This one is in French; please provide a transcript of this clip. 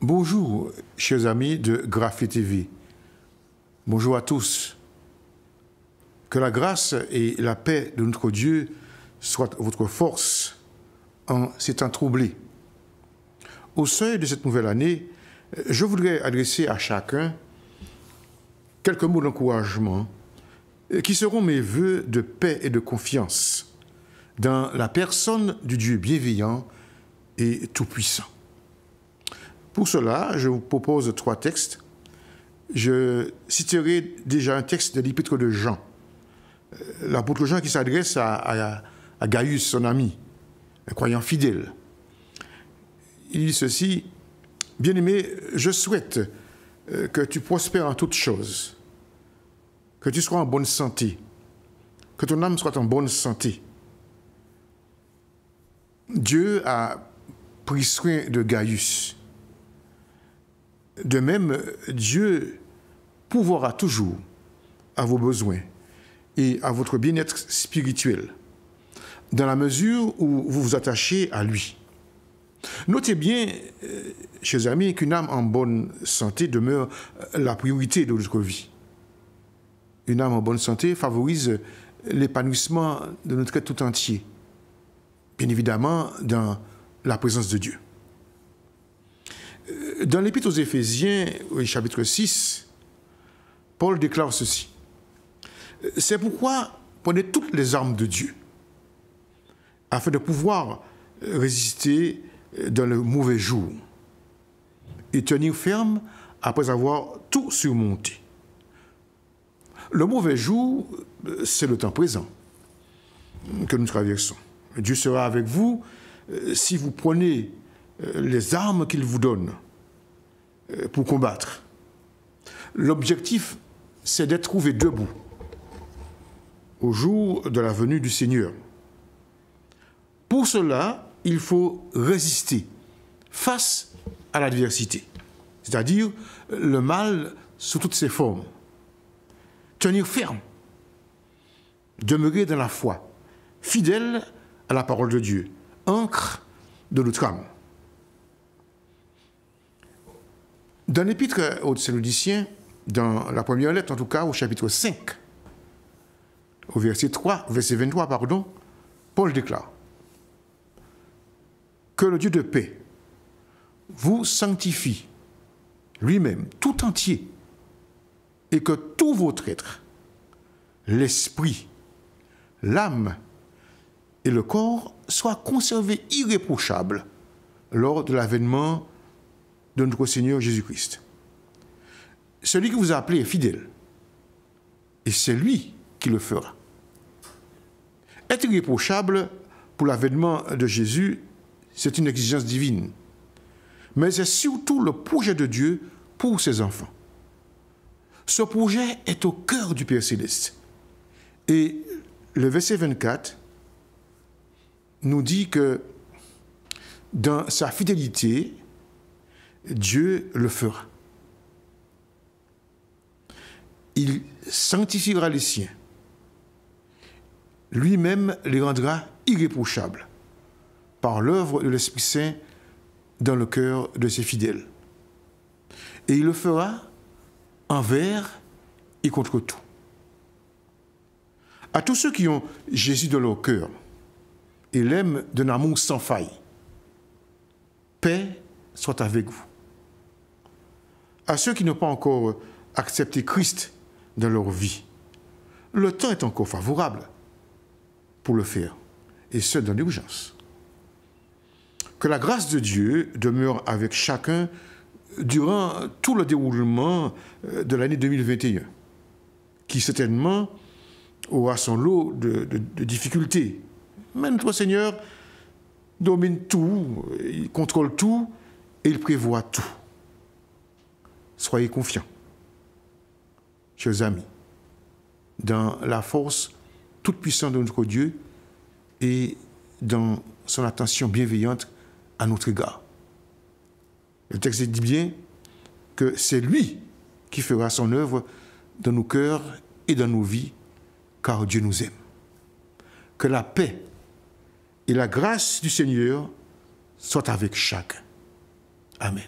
Bonjour, chers amis de Graphie TV. Bonjour à tous. Que la grâce et la paix de notre Dieu soient votre force en ces temps troublés. Au seuil de cette nouvelle année, je voudrais adresser à chacun quelques mots d'encouragement qui seront mes vœux de paix et de confiance dans la personne du Dieu bienveillant et tout-puissant. Pour cela, je vous propose 3 textes. Je citerai déjà un texte de l'Épître de Jean. L'apôtre Jean qui s'adresse à Gaius, son ami, un croyant fidèle. Il dit ceci: « Bien-aimé, je souhaite que tu prospères en toutes choses, que tu sois en bonne santé, que ton âme soit en bonne santé. » Dieu a pris soin de Gaius. De même, Dieu pourvoira toujours à vos besoins et à votre bien-être spirituel, dans la mesure où vous vous attachez à lui. Notez bien, chers amis, qu'une âme en bonne santé demeure la priorité de notre vie. Une âme en bonne santé favorise l'épanouissement de notre être tout entier, bien évidemment dans la présence de Dieu. Dans l'Épître aux Éphésiens, au chapitre 6, Paul déclare ceci: « C'est pourquoi prenez toutes les armes de Dieu, afin de pouvoir résister dans le mauvais jour et tenir ferme après avoir tout surmonté. » Le mauvais jour, c'est le temps présent que nous traversons. Dieu sera avec vous si vous prenez les armes qu'il vous donne pour combattre. L'objectif, c'est d'être trouvé debout au jour de la venue du Seigneur. Pour cela, il faut résister face à l'adversité, c'est-à-dire le mal sous toutes ses formes. Tenir ferme, demeurer dans la foi, fidèle à la parole de Dieu, ancre de notre âme. Dans l'Épître aux Thessaloniciens, dans la première lettre, en tout cas, au chapitre 5, au verset 23, Paul déclare: « Que le Dieu de paix vous sanctifie lui-même tout entier, et que tout votre être, l'esprit, l'âme et le corps soient conservés irréprochables lors de l'avènement de notre Seigneur Jésus-Christ. Celui qui vous a appelé est fidèle, et c'est lui qui le fera. » Être irréprochable pour l'avènement de Jésus, c'est une exigence divine, mais c'est surtout le projet de Dieu pour ses enfants. Ce projet est au cœur du Père Céleste. Et le verset 24 nous dit que dans sa fidélité, Dieu le fera. Il sanctifiera les siens. Lui-même les rendra irréprochables par l'œuvre de l'Esprit Saint dans le cœur de ses fidèles. Et il le fera envers et contre tout. À tous ceux qui ont Jésus dans leur cœur et l'aiment d'un amour sans faille, paix soit avec vous. À ceux qui n'ont pas encore accepté Christ dans leur vie, le temps est encore favorable pour le faire, et ce, dans l'urgence. Que la grâce de Dieu demeure avec chacun durant tout le déroulement de l'année 2021, qui certainement aura son lot de difficultés. Mais notre Seigneur domine tout, il contrôle tout et il prévoit tout. Soyez confiants, chers amis, dans la force toute puissante de notre Dieu et dans son attention bienveillante à notre égard. Le texte dit bien que c'est lui qui fera son œuvre dans nos cœurs et dans nos vies, car Dieu nous aime. Que la paix et la grâce du Seigneur soient avec chacun. Amen.